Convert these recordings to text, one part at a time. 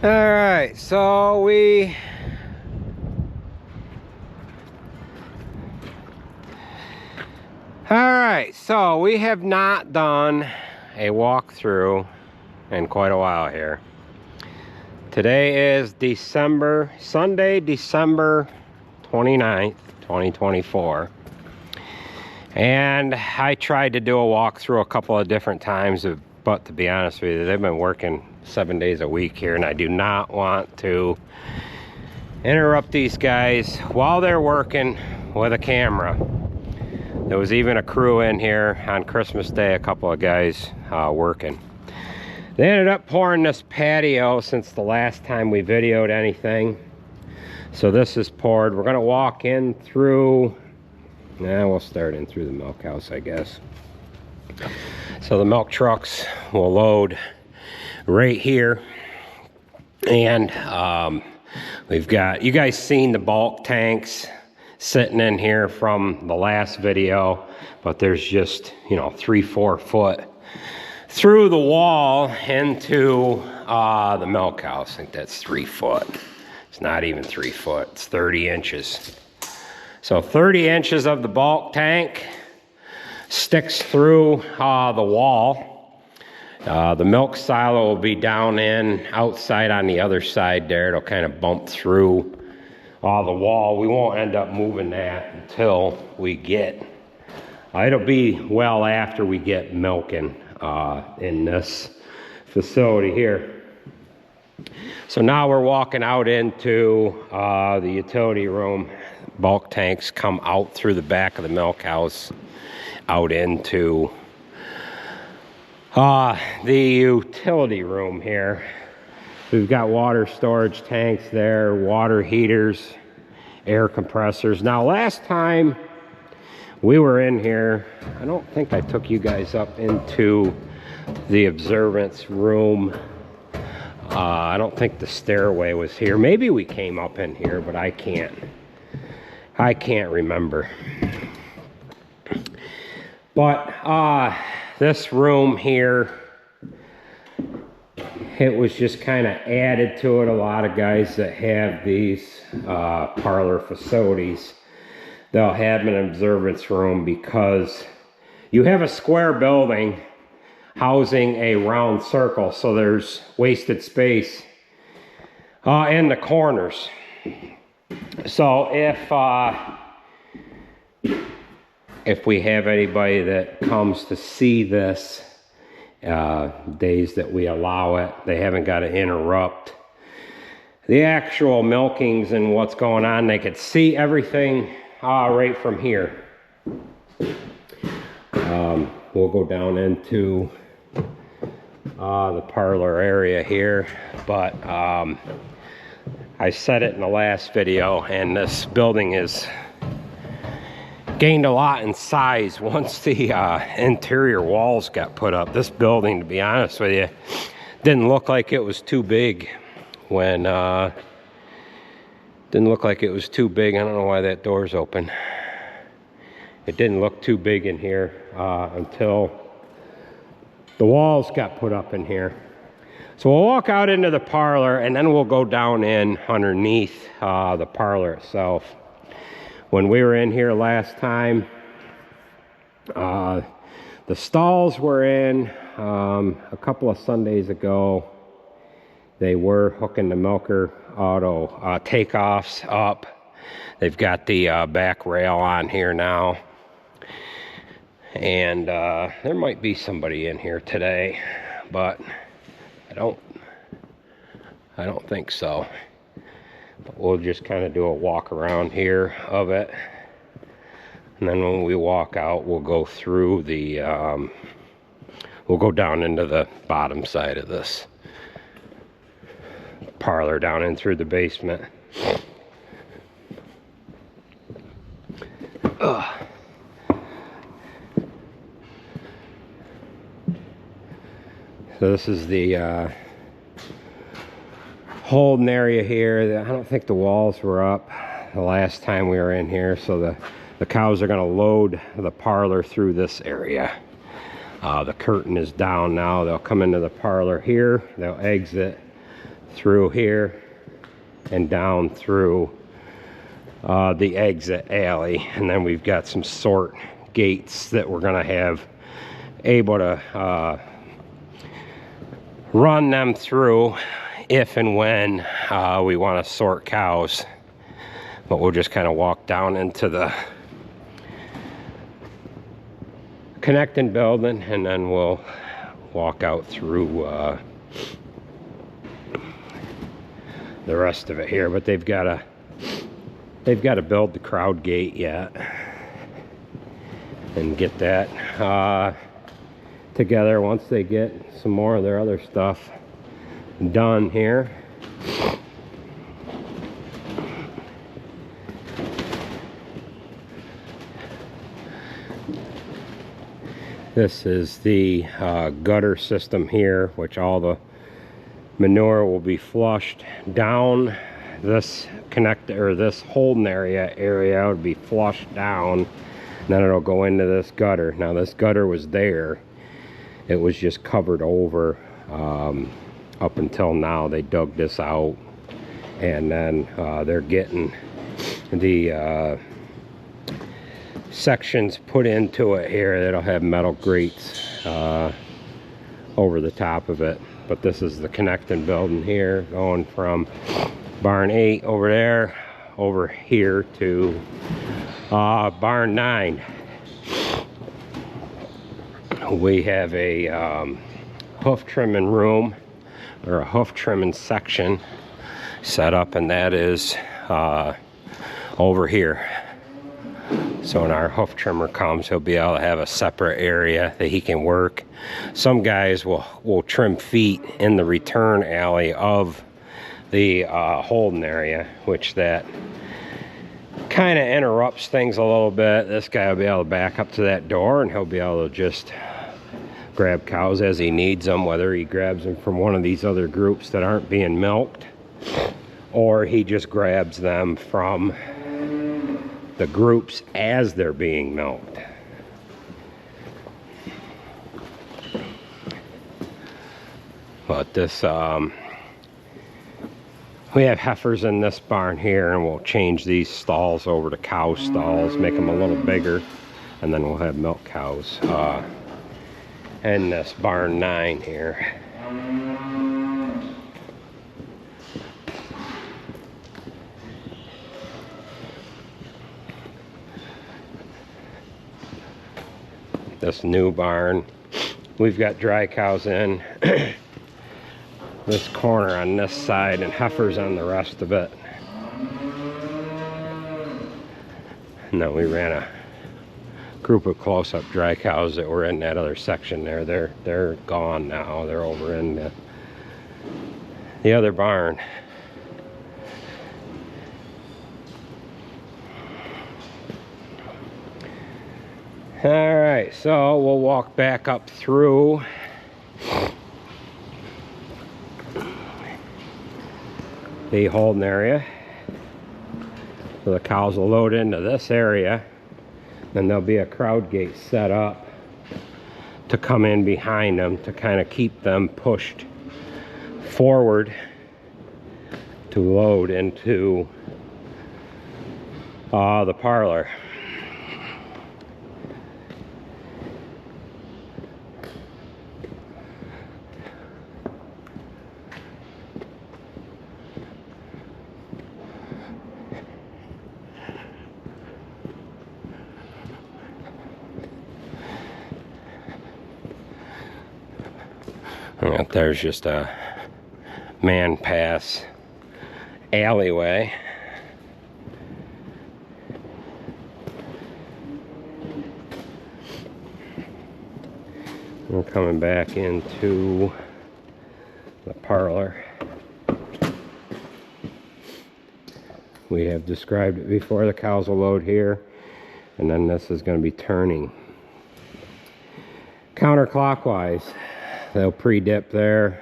All right, so we have not done a walkthrough in quite a while here. Today is Sunday, December 29th, 2024. And I tried to do a walkthrough a couple of different times, but to be honest with you, they've been working 7 days a week here, and I do not want to interrupt these guys while they're working with a camera. There was even a crew in here on Christmas Day, a couple of guys working. They ended up pouring this patio since the last time we videoed anything. So this is poured. We're gonna walk in through, we'll start in through the milk house, I guess. So the milk trucks will load right here. And we've got, you guys seen the bulk tanks sitting in here from the last video, but there's just, 3-4 foot through the wall into the milk house. I think that's 3 foot. It's not even 3 foot, it's 30 inches. So 30 inches of the bulk tank sticks through the wall. The milk silo will be down in outside on the other side there. It'll kind of bump through the wall. We won't end up moving that until we get, it'll be well after we get milking in this facility here. So now we're walking out into the utility room. Bulk tanks come out through the back of the milk house out into the utility room here. We've got water storage tanks there, water heaters, air compressors. Now last time we were in here, I don't think I took you guys up into the observance room. I don't think the stairway was here. Maybe we came up in here, but I can't remember. But this room here, it was just kind of added to it. A lot of guys that have these Parlor facilities, they'll have an observance room because you have a square building housing a round circle, so there's wasted space in the corners. So if we have anybody that comes to see this, days that we allow it, they haven't got to interrupt the actual milkings and what's going on. They could see everything right from here. We'll go down into the parlor area here, but I said it in the last video, and this building is gained a lot in size once the interior walls got put up. This building, to be honest with you, didn't look like it was too big when didn't look like it was too big. I don't know why that door's open. It didn't look too big in here until the walls got put up in here. So we'll walk out into the parlor, and then we'll go down in underneath the parlor itself. When we were in here last time, the stalls were in. A couple of Sundays ago, they were hooking the milker auto takeoffs up. They've got the back rail on here now. And there might be somebody in here today, but I don't think so. But we'll just kind of do a walk around here of it, and then when we walk out, we'll go through the we'll go down into the bottom side of this parlor, down in through the basement. So this is the holding area here. I don't think the walls were up the last time we were in here, so the cows are going to load the parlor through this area. The curtain is down now. They'll come into the parlor here, they'll exit through here and down through the exit alley. And then we've got some sort gates that we're gonna have able to run them through if and when we want to sort cows. But we'll just kind of walk down into the connecting building, and then we'll walk out through the rest of it here. But they've got to build the crowd gate yet and get that together once they get some more of their other stuff done here. This is the gutter system here, which all the manure will be flushed down this connector, or this holding area would be flushed down, and then it'll go into this gutter. Now this gutter was there, it was just covered over up until now. They dug this out, and then they're getting the sections put into it here that'll have metal grates over the top of it. But this is the connecting building here, going from barn 8 over there over here to barn 9. We have a hoof trimming room, or a hoof trimming section set up, and that is over here. So when our hoof trimmer comes, he'll be able to have a separate area that he can work. Some guys will trim feet in the return alley of the holding area, which that kind of interrupts things a little bit. This guy will be able to back up to that door, and he'll be able to just grab cows as he needs them, whether he grabs them from one of these other groups that aren't being milked, or he just grabs them from the groups as they're being milked. But this we have heifers in this barn here, and we'll change these stalls over to cow stalls, make them a little bigger, and then we'll have milk cows in this barn 9 here. This new barn, we've got dry cows in this corner on this side and heifers on the rest of it. And then we ran a group of close-up dry cows that were in that other section there. They're gone now. They're over in the other barn. All right, so we'll walk back up through the holding area. So the cows will load into this area, then there'll be a crowd gate set up to come in behind them to kind of keep them pushed forward to load into the parlor. There's just a man pass alleyway. We're coming back into the parlor. We have described it before. The cows will load here, and then this is going to be turning counterclockwise. They'll pre-dip there.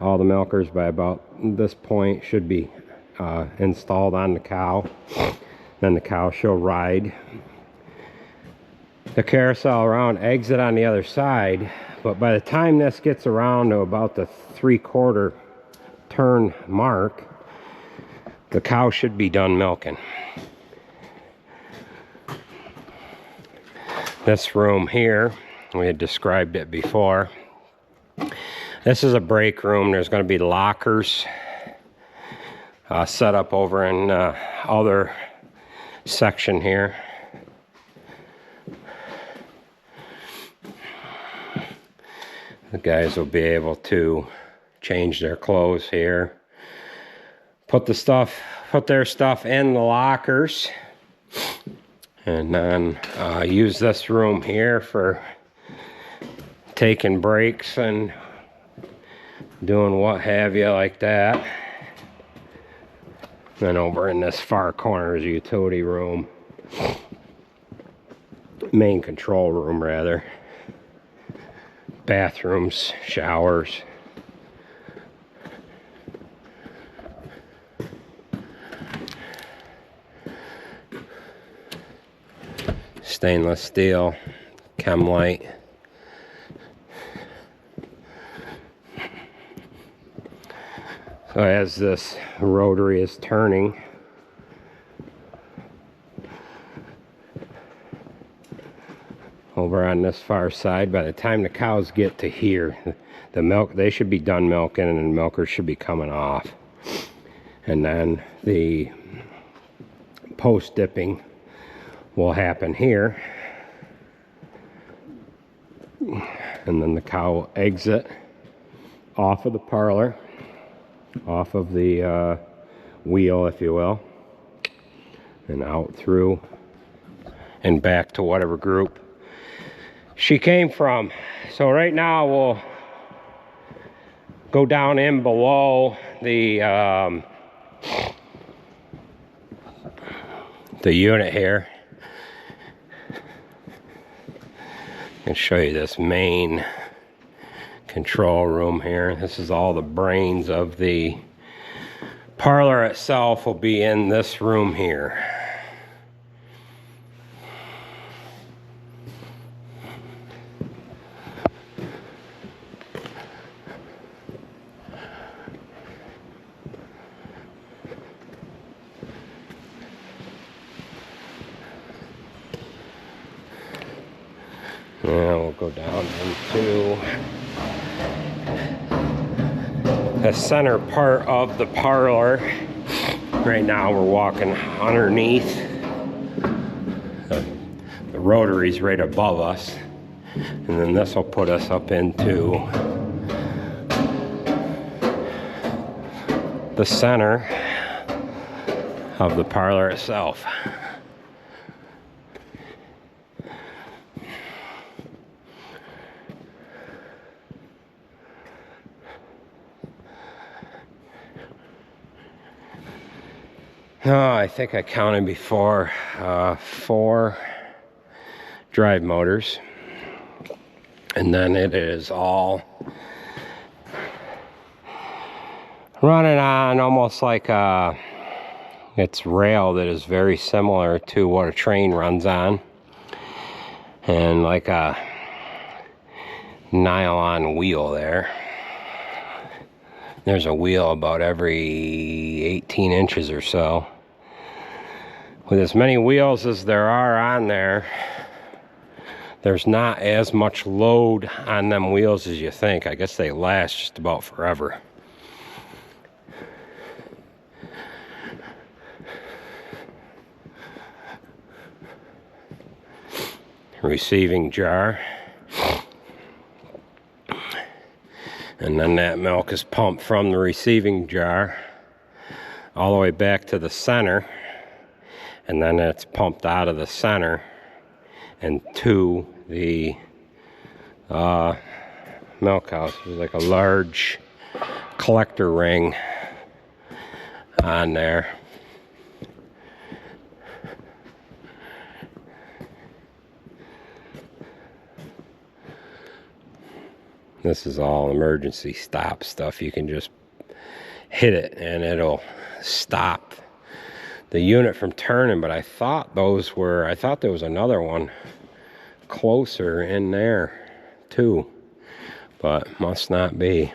All the milkers by about this point should be installed on the cow. Then the cow shall ride the carousel around, exit on the other side. But by the time this gets around to about the 3/4 turn mark, the cow should be done milking. This room here, we had described it before. This is a break room. There's going to be lockers set up over in other section here. The guys will be able to change their clothes here, put their stuff in the lockers, and then use this room here for taking breaks and doing what have you like that. Then over in this far corner is a utility room, main control room rather. Bathrooms, showers. Stainless steel, chem light. So as this rotary is turning, over on this far side, by the time the cows get to here, the milk, they should be done milking and the milkers should be coming off. And then the post dipping will happen here. And then the cow will exit off of the parlor, off of the wheel, if you will, and out through and back to whatever group she came from. So right now we'll go down in below the unit here and show you this main control room here. This is all the brains of the parlor itself will be in this room here. Now we'll go down into the center part of the parlor. Right now we're walking underneath. The rotary's right above us. And then this will put us up into the center of the parlor itself. Oh, I think I counted before 4 drive motors, and then it is all running on almost like it's rail that is very similar to what a train runs on, and like a nylon wheel there. There's a wheel about every 18 inches or so. With as many wheels as there are on there, there's not as much load on them wheels as you think. I guess they last just about forever. Receiving jar. And then that milk is pumped from the receiving jar all the way back to the center. And then it's pumped out of the center and to the milk house. There's like a large collector ring on there. This is all emergency stop stuff. You can just hit it and it'll stop the unit from turning, but I thought there was another one closer in there too, but must not be.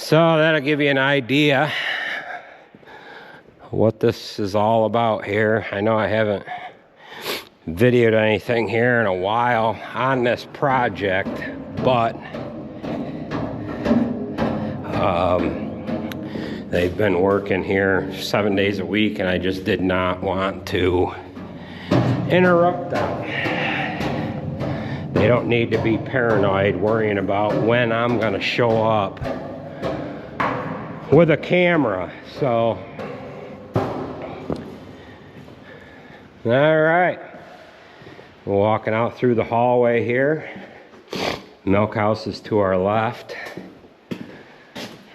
So that'll give you an idea what this is all about here. I know I haven't videoed anything here in a while on this project, but they've been working here 7 days a week, and I just did not want to interrupt them. They don't need to be paranoid worrying about when I'm going to show up with a camera. So, all right, we're walking out through the hallway here. Milk house is to our left,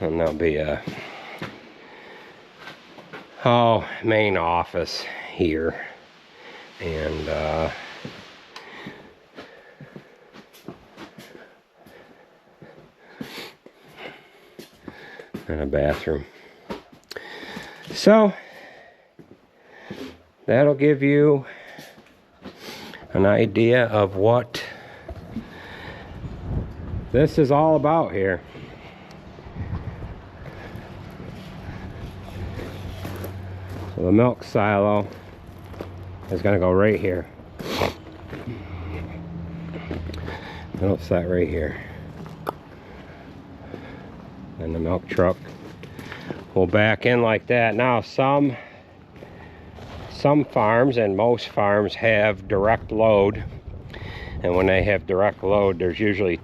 and there'll be a main office here, and and a bathroom. So that'll give you an idea of what this is all about here. So the milk silo is going to go right here. It'll set right here. And the milk truck will back in like that. Now some farms, and most farms, have direct load, and when they have direct load, there's usually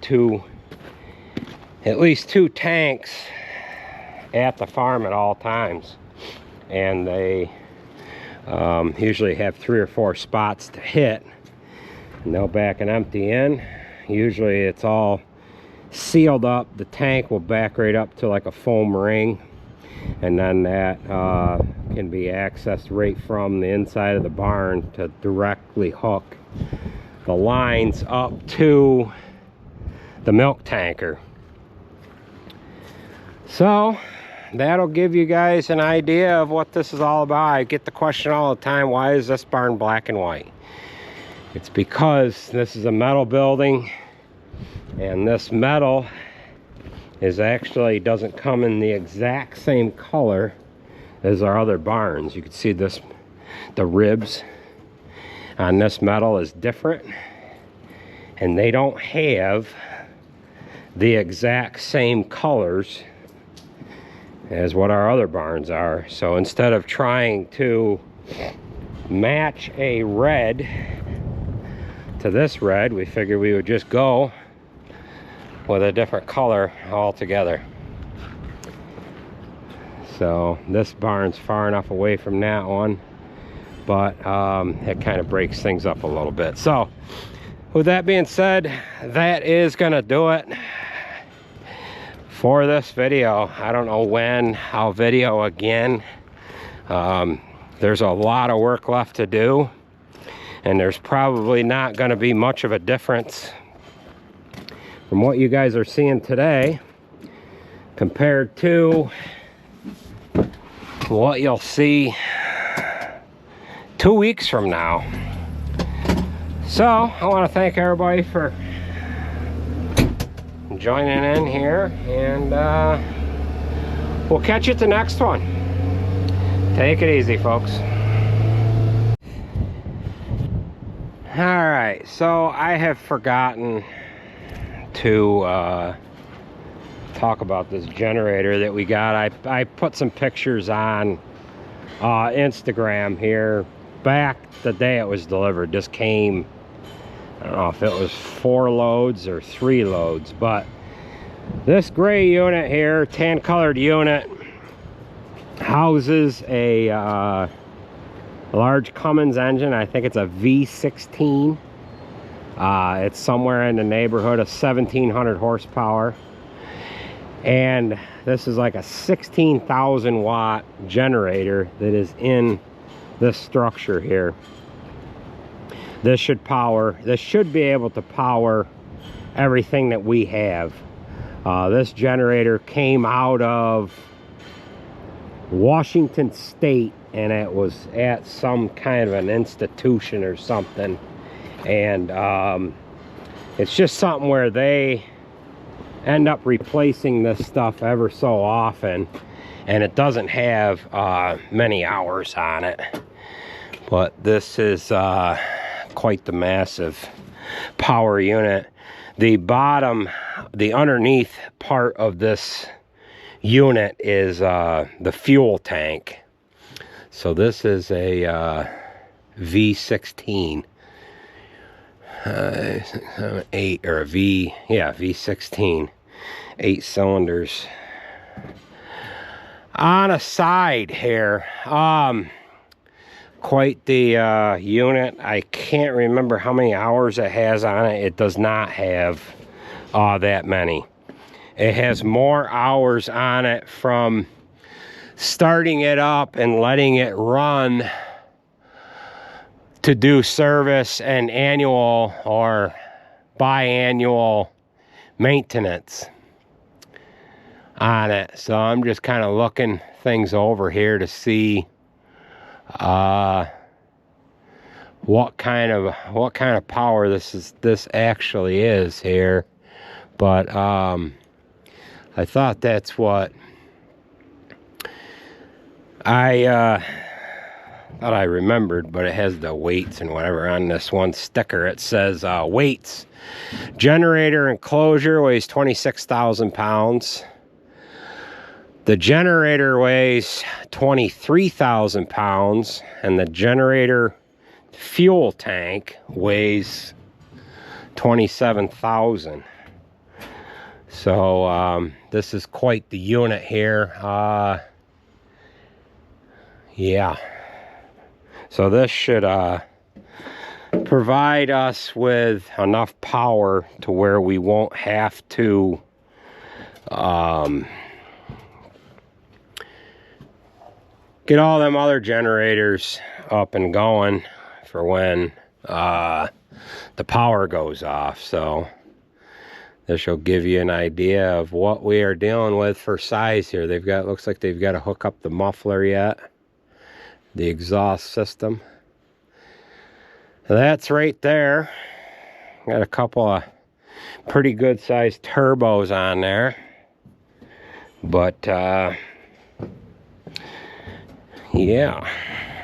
at least two tanks at the farm at all times, and they usually have 3 or 4 spots to hit, and they'll back and empty in. Usually it's all sealed up. The tank will back right up to like a foam ring, and then that can be accessed right from the inside of the barn to directly hook the lines up to the milk tanker. So that'll give you guys an idea of what this is all about. I get the question all the time, why is this barn black and white? It's because this is a metal building, and this metal is actually doesn't come in the exact same color as our other barns. You can see this, the ribs on this metal is different, and they don't have the exact same colors as what our other barns are. So instead of trying to match a red to this red, we figured we would just go with a different color altogether. So this barn's far enough away from that one, but it kind of breaks things up a little bit. So with that being said, that is gonna do it for this video. I don't know when I'll video again. There's a lot of work left to do, and there's probably not gonna be much of a difference from what you guys are seeing today compared to what you'll see 2 weeks from now. So I want to thank everybody for joining in here, and we'll catch you at the next one. Take it easy, folks. All right, so I have forgotten to talk about this generator that we got. I put some pictures on Instagram here back the day it was delivered. This came, I don't know if it was 4 loads or 3 loads, but this gray unit here, tan colored unit, houses a large Cummins engine. I think it's a V16. It's somewhere in the neighborhood of 1700 horsepower, and this is like a 16,000 watt generator that is in this structure here. This should be able to power everything that we have. This generator came out of Washington State, and it was at some kind of an institution or something, and it's just something where they end up replacing this stuff ever so often, and it doesn't have many hours on it. But this is quite the massive power unit. The bottom, the underneath part of this unit is the fuel tank. So this is a V16. 8 or a V16, 8 cylinders. On a side here, quite the unit. I can't remember how many hours it has on it. It does not have that many. It has more hours on it from starting it up and letting it run to do service and annual or biannual maintenance on it. So I'm just kind of looking things over here to see what kind of power this actually is here. But I thought that's what I thought I remembered, but it has the weights and whatever on this one sticker. It says weights. Generator enclosure weighs 26,000 pounds. The generator weighs 23,000 pounds, and the generator fuel tank weighs 27,000. So this is quite the unit here. Yeah. So this should provide us with enough power to where we won't have to get all them other generators up and going for when the power goes off. So this will give you an idea of what we are dealing with for size here. They've got, looks like they've got to hook up the muffler yet. The exhaust system. That's right there. Got a couple of pretty good sized turbos on there. But yeah.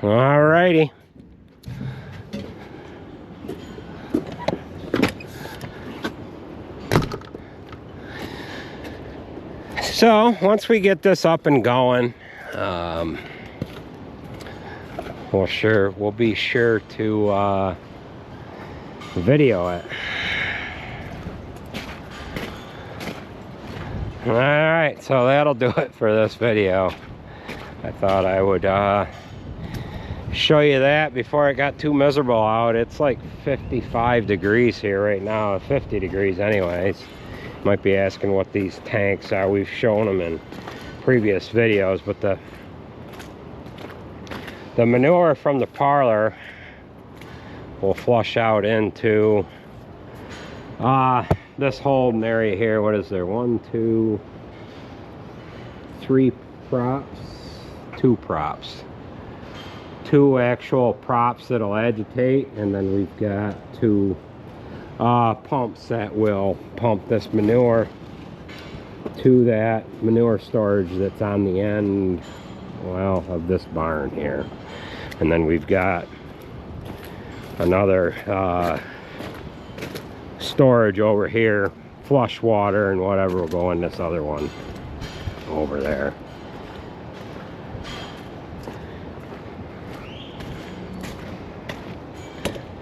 Alrighty. So once we get this up and going, we'll be sure to video it. All right, so that'll do it for this video. I thought I would show you that before it got too miserable out. It's like 55 degrees here right now, 50 degrees anyways. Might be asking what these tanks are. We've shown them in previous videos, but the manure from the Parlor will flush out into this holding area here. What is there? 1, 2, 3 props, 2 props, 2 actual props that'll agitate, and then we've got 2 pumps that will pump this manure to that manure storage that's on the end, well, of this barn here. And then we've got another storage over here, flush water and whatever will go in this other one over there.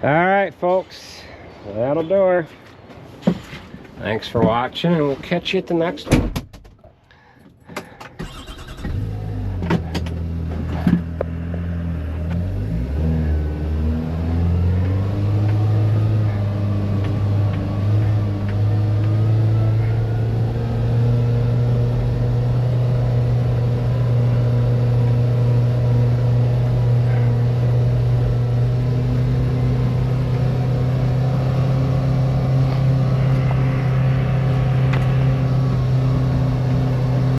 All right, folks, that'll do her. Thanks for watching, and we'll catch you at the next one.